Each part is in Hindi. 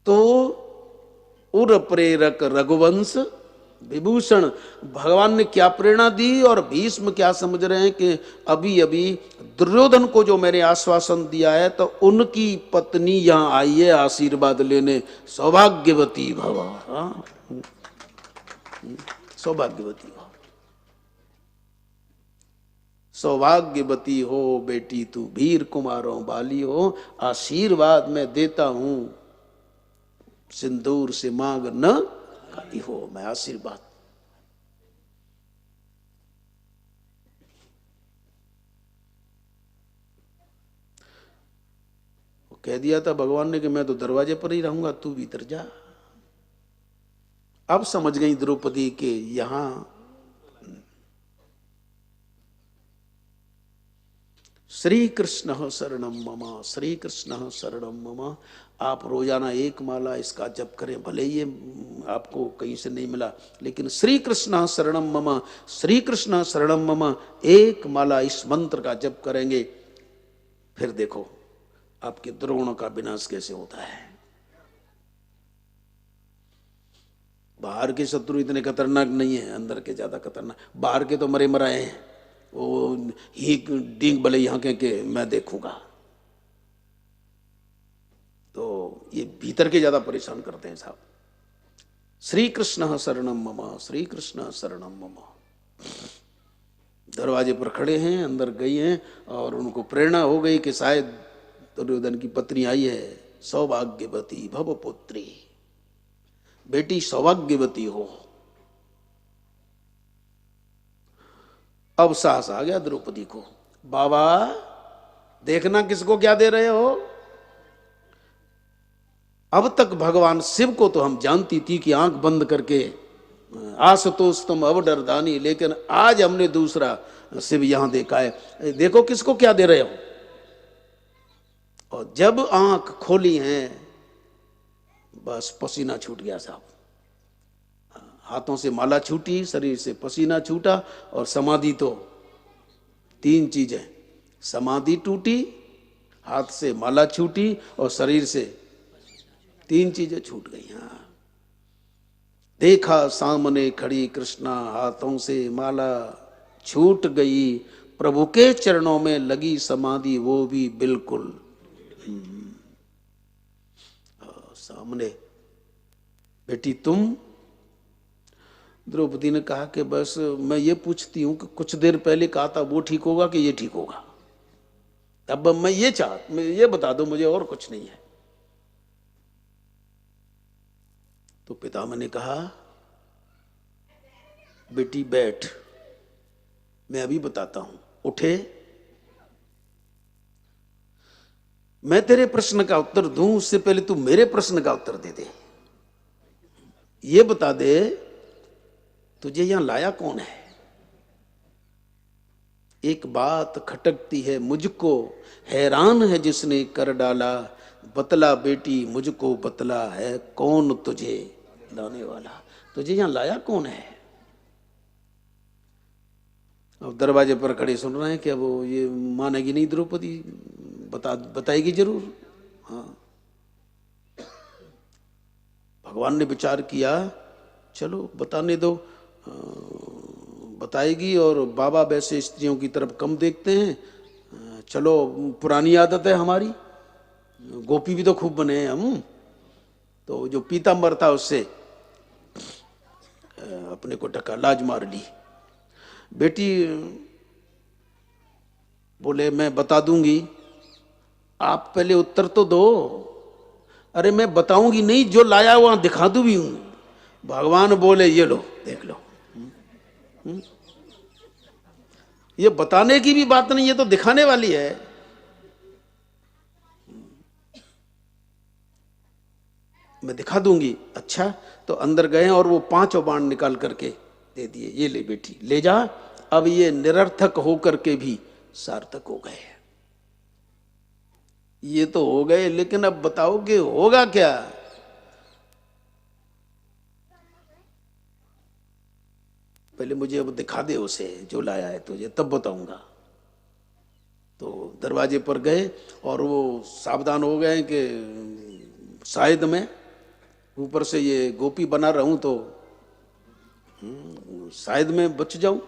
तो उर प्रेरक रघुवंश विभूषण, भगवान ने क्या प्रेरणा दी और भीष्म क्या समझ रहे हैं कि अभी अभी दुर्योधन को जो मैंने आश्वासन दिया है तो उनकी पत्नी यहां आई है आशीर्वाद लेने, सौभाग्यवती भव। हाँ, सौभाग्यवती हो, सौभाग्यवती हो बेटी तू, वीर कुमारों वाली हो, आशीर्वाद मैं देता हूं, सिंदूर से मांग न खाली हो, मैं आशीर्वाद। कह दिया था भगवान ने कि मैं तो दरवाजे पर ही रहूंगा, तू भीतर जा। अब समझ गई द्रौपदी के यहां श्री कृष्ण शरणम मम, श्री कृष्ण शरणम मम। आप रोजाना एक माला इसका जप करें, भले ये आपको कहीं से नहीं मिला, लेकिन श्री कृष्ण शरणम मम, श्री कृष्ण शरणम मम, एक माला इस मंत्र का जप करेंगे, फिर देखो आपके द्रोणों का विनाश कैसे होता है। बाहर के शत्रु इतने खतरनाक नहीं है, अंदर के ज्यादा खतरनाक। बाहर के तो मरे मराए हैं, वो ही डींग भले यहां के मैं देखूंगा, तो ये भीतर के ज्यादा परेशान करते हैं साहब। श्री कृष्ण शरणम मम, श्री कृष्ण शरणम मम। दरवाजे पर खड़े हैं, अंदर गई हैं और उनको प्रेरणा हो गई कि शायद दुर्योधन की पत्नी आई है, सौभाग्यवती भवपुत्री, बेटी सौभाग्यवती हो। अब साहस आ गया द्रौपदी को, बाबा देखना किसको क्या दे रहे हो। अब तक भगवान शिव को तो हम जानती थी कि आंख बंद करके आशुतोष तुम अवडरदानी, लेकिन आज हमने दूसरा शिव यहां देखा है। देखो किसको क्या दे रहे हो। और जब आंख खोली हैं बस पसीना छूट गया साहब, हाथों से माला छूटी, शरीर से पसीना छूटा, और समाधि तो तीन चीजें, समाधि टूटी, हाथ से माला छूटी और शरीर से तीन चीजें छूट गई। हाँ, देखा सामने खड़ी कृष्णा, हाथों से माला छूट गई, प्रभु के चरणों में लगी समाधि, वो भी बिल्कुल सामने। बेटी तुम, द्रौपदी ने कहा कि बस मैं ये पूछती हूं कि कुछ देर पहले कहा था वो ठीक होगा कि ये ठीक होगा, अब मैं ये बता दो मुझे, और कुछ नहीं है। तो पितामह ने कहा बेटी बैठ, मैं अभी बताता हूं। उठे, मैं तेरे प्रश्न का उत्तर दूं उससे पहले तू मेरे प्रश्न का उत्तर दे दे। ये बता दे तुझे यहां लाया कौन है। एक बात खटकती है मुझको, हैरान है जिसने कर डाला, बतला बेटी मुझको बतला, है कौन तुझे लाने वाला, तुझे यहां लाया कौन है। अब दरवाजे पर खड़े सुन रहे हैं कि वो ये मानेगी नहीं द्रौपदी, बताएगी जरूर। हाँ, भगवान ने विचार किया चलो बताने दो, बताएगी, और बाबा वैसे स्त्रियों की तरफ कम देखते हैं, चलो पुरानी आदत है हमारी, गोपी भी तो खूब बने हैं हम, तो जो पीताम्बर था उससे अपने को ढका, लाज मार ली। बेटी बोले मैं बता दूंगी, आप पहले उत्तर तो दो। अरे मैं बताऊंगी नहीं, जो लाया वहां दिखा दूं भी हूं। भगवान बोले ये लो देख लो। ये बताने की भी बात नहीं, ये तो दिखाने वाली है। मैं दिखा दूंगी। अच्छा, तो अंदर गए और वो 5 बाण निकाल करके दे दिए, ये ले बेटी ले जा। अब ये निरर्थक होकर के भी सार्थक हो गए। ये तो हो गए, लेकिन अब बताओ कि होगा क्या। पहले मुझे अब दिखा दे उसे जो लाया है तुझे, तब बताऊंगा। तो दरवाजे पर गए और वो सावधान हो गए कि शायद में ऊपर से ये गोपी बना रहूं तो शायद मैं बच जाऊं,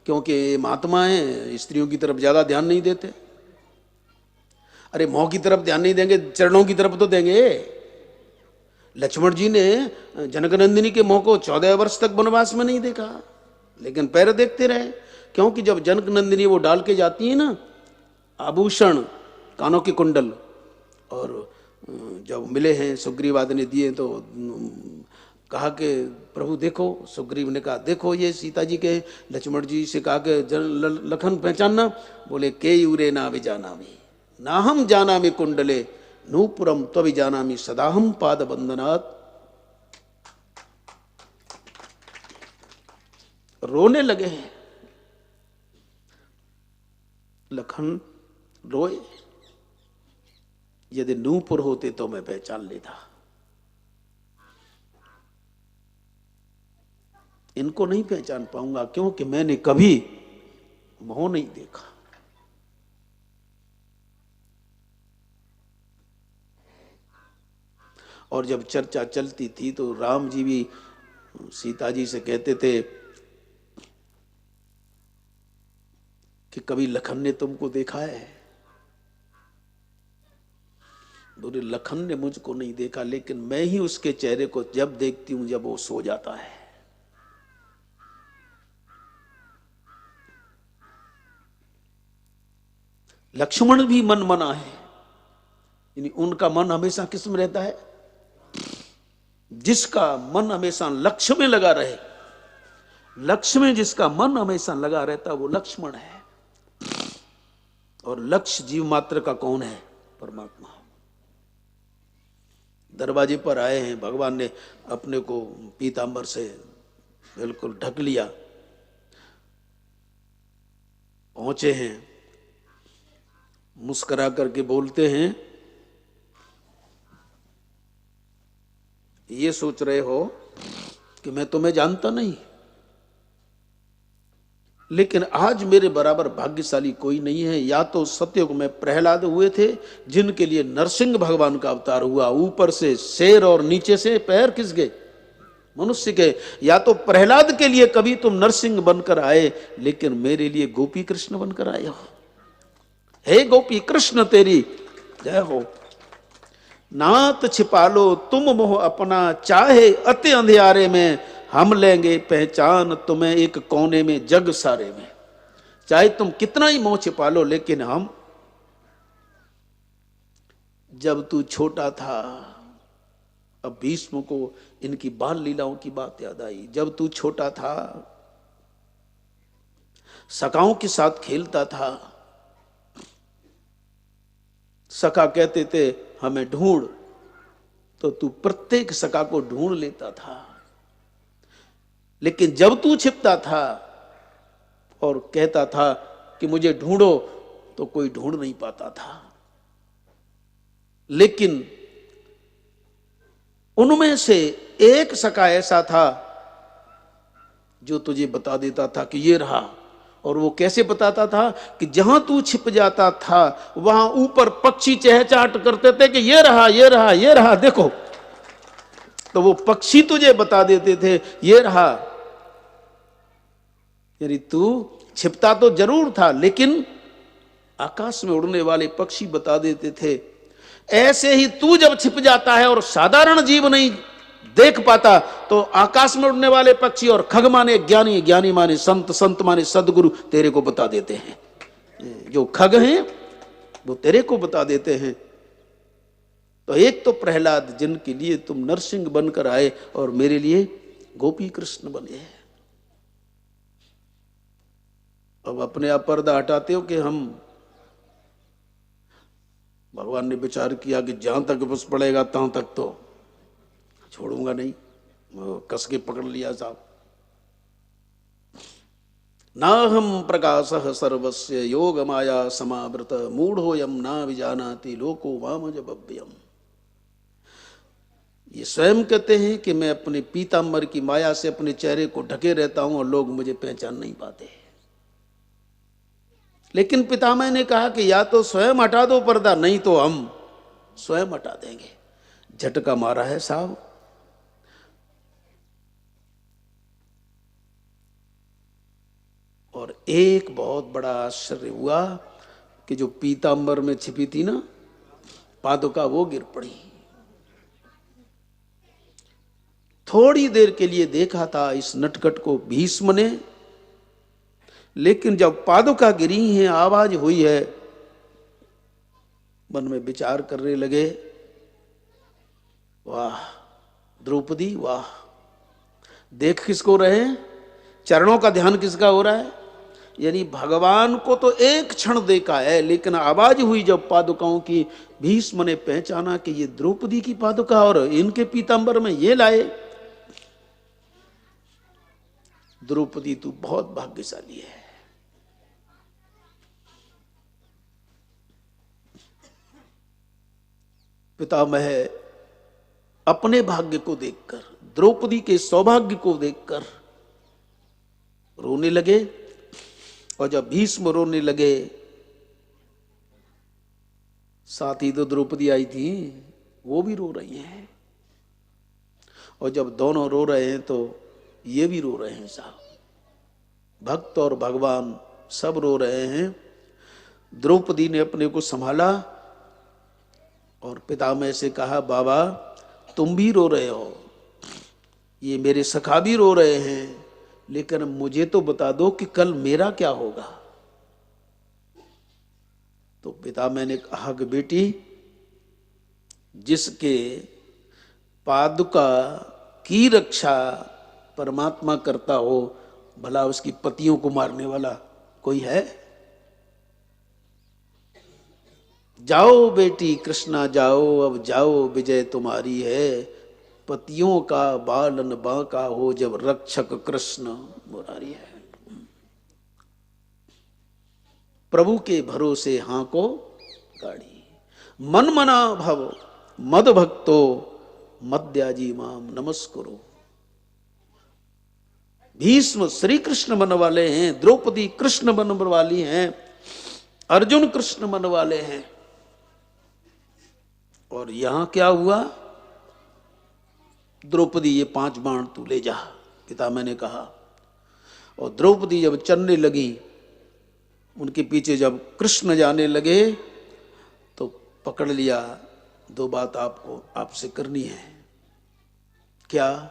क्योंकि ये महात्मा है, स्त्रियों की तरफ ज्यादा ध्यान नहीं देते। अरे मोह की तरफ ध्यान नहीं देंगे, चरणों की तरफ तो देंगे। लक्ष्मण जी ने जनकनंदिनी के मोह को 14 वर्ष तक वनवास में नहीं देखा, लेकिन पैर देखते रहे। क्योंकि जब जनकनंदिनी वो डाल के जाती है ना आभूषण, कानों के कुंडल, और जब मिले हैं सुग्रीव आदि ने दिए तो कहा कि प्रभु देखो, सुग्रीव ने कहा देखो ये सीता जी के। लक्ष्मण जी से कहा कि लखन पहचानना, बोले के यूरे ना भी जाना भी ना हम जाना में कुंडले नूपुरम तभी जाना मी सदाहम पाद बंदनात्। रोने लगे हैं, लखन रोए, यदि नूपुर होते तो मैं पहचान लेता, इनको नहीं पहचान पाऊंगा क्योंकि मैंने कभी मोह नहीं देखा। और जब चर्चा चलती थी तो राम जी भी सीता जी से कहते थे कि कभी लखन ने तुमको देखा है? बोले लखन ने मुझको नहीं देखा, लेकिन मैं ही उसके चेहरे को जब देखती हूं जब वो सो जाता है। लक्ष्मण भी मन मना है, यानी उनका मन हमेशा किस में रहता है? जिसका मन हमेशा लक्ष्य में लगा रहे, लक्ष्य में जिसका मन हमेशा लगा रहता वो लक्ष्मण है। और लक्ष्य जीव मात्र का कौन है? परमात्मा। दरवाजे पर आए हैं, भगवान ने अपने को पीतांबर से बिल्कुल ढक लिया, पहुंचे हैं, मुस्कुरा करके बोलते हैं, ये सोच रहे हो कि मैं तुम्हें जानता नहीं, लेकिन आज मेरे बराबर भाग्यशाली कोई नहीं है। या तो सत्ययुग में प्रहलाद हुए थे जिनके लिए नरसिंह भगवान का अवतार हुआ, ऊपर से शेर और नीचे से पैर किसके? मनुष्य के। या तो प्रहलाद के लिए कभी तुम नरसिंह बनकर आए, लेकिन मेरे लिए गोपी कृष्ण बनकर आए हो। हे गोपी कृष्ण तेरी जय हो। नात छिपा लो तुम मोह अपना, चाहे अति अंधियारे में हम लेंगे पहचान तुम्हें एक कोने में जग सारे में। चाहे तुम कितना ही मोह छिपा लो, लेकिन हम, जब तू छोटा था, अब भीष्म को इनकी बाल लीलाओं की बात याद आई। जब तू छोटा था, सखाओं के साथ खेलता था, सखा कहते थे हमें ढूंढ, तो तू प्रत्येक सखा को ढूंढ लेता था। लेकिन जब तू छिपता था और कहता था कि मुझे ढूंढो, तो कोई ढूंढ नहीं पाता था। लेकिन उनमें से एक सखा ऐसा था जो तुझे बता देता था कि ये रहा। और वो कैसे बताता था? कि जहां तू छिप जाता था वहां ऊपर पक्षी चहचहाट करते थे कि ये रहा, ये रहा, ये रहा, देखो। तो वो पक्षी तुझे बता देते थे ये रहा। यानी तू छिपता तो जरूर था, लेकिन आकाश में उड़ने वाले पक्षी बता देते थे। ऐसे ही तू जब छिप जाता है और साधारण जीव नहीं देख पाता, तो आकाश में उड़ने वाले पक्षी और खग माने ज्ञानी, ज्ञानी माने संत, संत माने सदगुरु तेरे को बता देते हैं। जो खग हैं वो तेरे को बता देते हैं। तो एक तो प्रहलाद जिनके लिए तुम नरसिंह बनकर आए, और मेरे लिए गोपी कृष्ण बने हैं। अब अपने आप पर्दा हटाते हो कि हम, भगवान ने विचार किया कि जहां तक बस पड़ेगा तहां तक तो छोड़ूंगा नहीं, कस के पकड़ लिया साहब। नाहम प्रकाशः सर्वस्य योग माया समावृत, मूढ़ोयम ना विजानाति लोको माम जबव्यम। ये स्वयं कहते हैं कि मैं अपने पीतांबर की माया से अपने चेहरे को ढके रहता हूं और लोग मुझे पहचान नहीं पाते। लेकिन पितामह ने कहा कि या तो स्वयं हटा दो पर्दा, नहीं तो हम स्वयं हटा देंगे। झटका मारा है साहब, और एक बहुत बड़ा आश्चर्य हुआ कि जो पीतांबर में छिपी थी ना पादुका, वो गिर पड़ी। थोड़ी देर के लिए देखा था इस नटखट को भीष्म ने, लेकिन जब पादुका गिरी है, आवाज हुई है, मन में विचार करने लगे, वाह द्रौपदी वाह। देख किसको रहे हैं, चरणों का ध्यान किसका हो रहा है, यानी भगवान को तो एक क्षण देखा है, लेकिन आवाज हुई जब पादुकाओं की, भीष्म ने पहचाना कि ये द्रौपदी की पादुका और इनके पीतांबर में ये लाए। द्रौपदी तू बहुत भाग्यशाली है। पितामह अपने भाग्य को देखकर, द्रौपदी के सौभाग्य को देखकर रोने लगे, और जब भीष्म रोने लगे, साथ ही तो द्रौपदी आई थी, वो भी रो रही हैं, और जब दोनों रो रहे हैं तो ये भी रो रहे हैं साहब, भक्त और भगवान सब रो रहे हैं। द्रौपदी ने अपने को संभाला और पितामह से कहा, बाबा तुम भी रो रहे हो, ये मेरे सखा भी रो रहे हैं, लेकिन मुझे तो बता दो कि कल मेरा क्या होगा। तो पितामह ने कहा कि बेटी, जिसके पादुका की रक्षा परमात्मा करता हो, भला उसकी पतियों को मारने वाला कोई है? जाओ बेटी कृष्णा जाओ, अब जाओ विजय तुम्हारी है, पतियों का बालन बांका हो, जब रक्षक कृष्ण मुरारी है। प्रभु के भरोसे हाँ को गाड़ी, मन मना भव मद भक्तो मद्याजी माम नमस्कुरु। भीष्म श्री कृष्ण मन वाले हैं, द्रौपदी कृष्ण मन वाली हैं, अर्जुन कृष्ण मन वाले हैं। और यहां क्या हुआ, द्रौपदी ये 5 बाण तू ले जा, पितामह ने कहा। और द्रौपदी जब चलने लगी, उनके पीछे जब कृष्ण जाने लगे, तो पकड़ लिया, 2 बात आपको आपसे करनी है। क्या?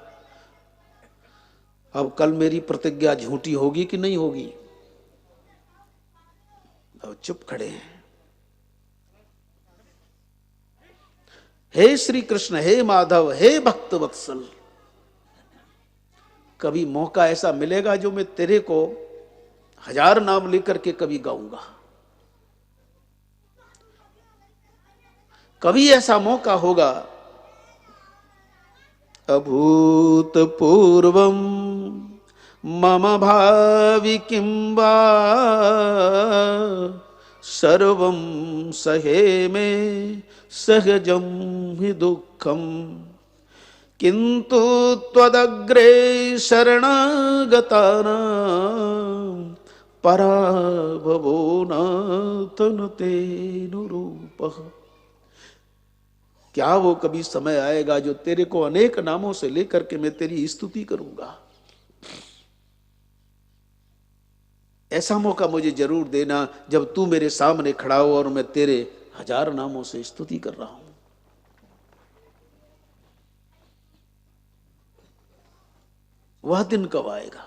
अब कल मेरी प्रतिज्ञा झूठी होगी कि नहीं होगी? अब चुप खड़े हैं। हे श्री कृष्ण, हे माधव, हे भक्त वत्सल, कभी मौका ऐसा मिलेगा जो मैं तेरे को 1000 नाम लेकर के कभी गाऊंगा। कभी ऐसा मौका होगा। अभूतपूर्वं मम भावि किं वा सर्वं सहे मे सहजं हि दुःखम् किंतु त्वदग्रे शरणागतानां पराभवो न तेनुरूपः। क्या वो कभी समय आएगा जो तेरे को अनेक नामों से लेकर के मैं तेरी स्तुति करूंगा? ऐसा मौका मुझे जरूर देना जब तू मेरे सामने खड़ा हो और मैं तेरे 1000 नामों से स्तुति कर रहा हूं। वह दिन कब आएगा?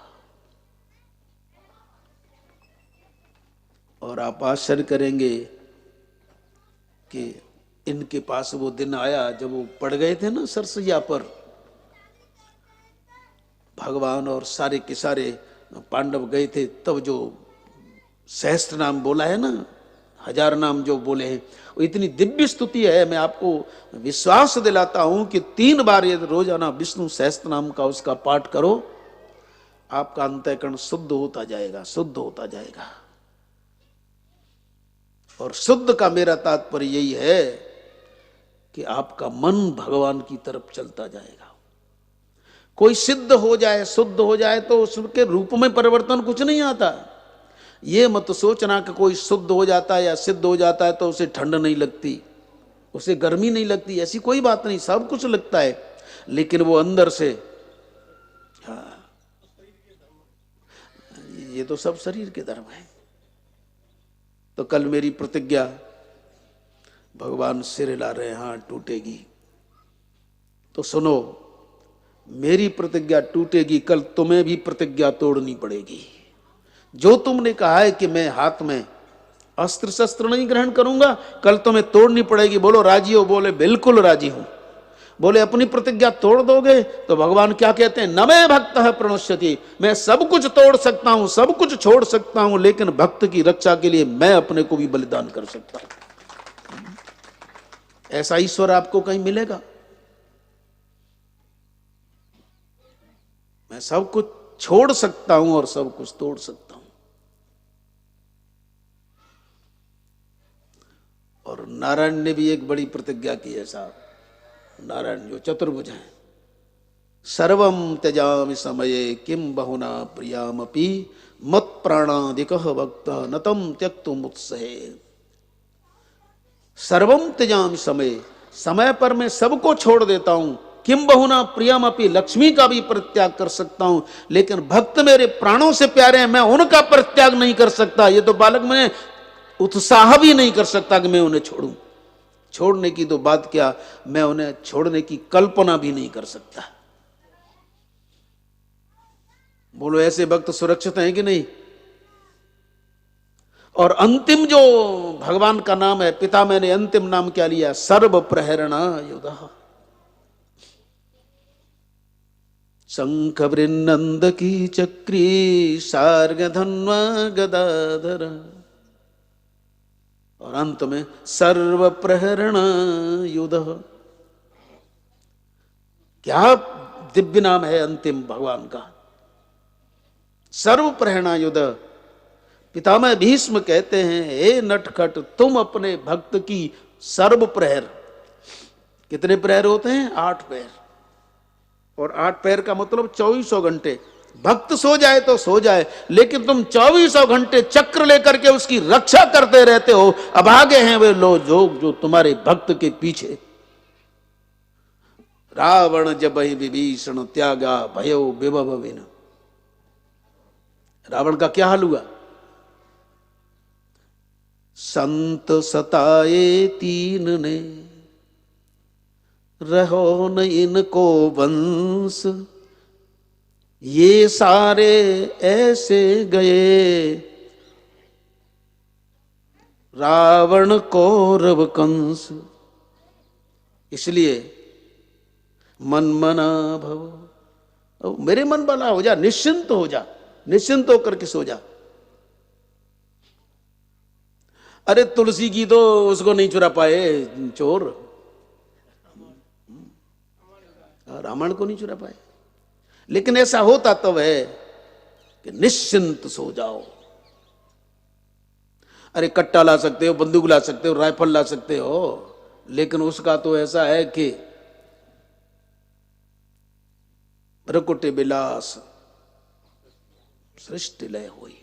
और आप आश्चर्य करेंगे कि इनके पास वो दिन आया जब वो पड़ गए थे ना सरसैया पर, भगवान और सारे के सारे पांडव गए थे, तब जो सहस्त्र नाम बोला है ना, 1000 नाम जो बोले हैं, वो इतनी दिव्य स्तुति है। मैं आपको विश्वास दिलाता हूं कि 3 बार ये रोजाना विष्णु सहस्त्र नाम का उसका पाठ करो, आपका अंतःकरण शुद्ध होता जाएगा, शुद्ध होता जाएगा। और शुद्ध का मेरा तात्पर्य यही है कि आपका मन भगवान की तरफ चलता जाएगा। कोई सिद्ध हो जाए, शुद्ध हो जाए तो उसके रूप में परिवर्तन कुछ नहीं आता। ये मत सोचना कि कोई शुद्ध हो जाता है या सिद्ध हो जाता है तो उसे ठंड नहीं लगती, उसे गर्मी नहीं लगती, ऐसी कोई बात नहीं, सब कुछ लगता है, लेकिन वो अंदर से, हाँ ये तो सब शरीर के धर्म है। तो कल मेरी प्रतिज्ञा, भगवान सिर हिला रहे हैं, हाँ टूटेगी। तो सुनो, मेरी प्रतिज्ञा टूटेगी, कल तुम्हें भी प्रतिज्ञा तोड़नी पड़ेगी। जो तुमने कहा है कि मैं हाथ में अस्त्र शस्त्र नहीं ग्रहण करूंगा, कल तुम्हें तोड़नी पड़ेगी। बोलो राजी हो? बोले बिल्कुल राजी हूं। बोले अपनी प्रतिज्ञा तोड़ दोगे? तो भगवान क्या कहते हैं, न मे भक्तः प्रणश्यति, मैं सब कुछ तोड़ सकता हूं, सब कुछ छोड़ सकता हूं, लेकिन भक्त की रक्षा के लिए मैं अपने को भी बलिदान कर सकता हूं। ऐसा ईश्वर आपको कहीं मिलेगा? मैं सब कुछ छोड़ सकता हूं और सब कुछ तोड़ सकता हूं। और नारायण ने भी एक बड़ी प्रतिज्ञा की है साहब। नारायण जो चतुर्भुज हैं, सर्वम त्यजामि समये किम बहुना प्रियामपि मत प्राणादिकः भक्त नतम त्यक्तुम उत्सहे। सर्वम त्यजामि समय, समय पर मैं सबको छोड़ देता हूं। किम बहुना प्रियमपि, लक्ष्मी का भी परित्याग कर सकता हूं, लेकिन भक्त मेरे प्राणों से प्यारे हैं, मैं उनका परित्याग नहीं कर सकता। ये तो बालक में उत्साह भी नहीं कर सकता कि मैं उन्हें छोड़ूं। छोड़ने की तो बात क्या, मैं उन्हें छोड़ने की कल्पना भी नहीं कर सकता। बोलो ऐसे भक्त सुरक्षित हैं कि नहीं? और अंतिम जो भगवान का नाम है, पिता मैंने अंतिम नाम क्या लिया, सर्व प्रहरण युधा। शंख वृन्नंद की चक्री सार्ग धन्वा गदाधर, और अंत में सर्व प्रहरण युध। क्या दिव्य नाम है अंतिम भगवान का, सर्व प्रहरण युध। पितामह भीष्म कहते हैं, हे नटखट, तुम अपने भक्त की सर्व प्रहर, कितने प्रहर होते हैं? 8 प्रहर। और 8 प्रहर का मतलब 2400 घंटे। भक्त सो जाए तो सो जाए, लेकिन तुम 2400 घंटे चक्र लेकर के उसकी रक्षा करते रहते हो। अभागे हैं वे लोग जो तुम्हारे भक्त के पीछे। रावण जब ही विभीषण त्यागा भयो विभव विन। रावण का क्या हाल हुआ? संत सताए 3 ने, रहो न इनको वंश, ये सारे ऐसे गए, रावण कौरव कंस। इसलिए मन मना भव, मेरे मन वाला हो जा, निश्चिंत हो जा, निश्चिंत होकर के सो जा। अरे तुलसी की तो उसको नहीं चुरा पाए चोर, रावण को नहीं चुरा पाए। लेकिन ऐसा होता तब है कि निश्चिंत सो जाओ। अरे कट्टा ला सकते हो, बंदूक ला सकते हो, राइफल ला सकते हो, लेकिन उसका तो ऐसा है कि रकुटे बिलास सृष्टि लय हुई।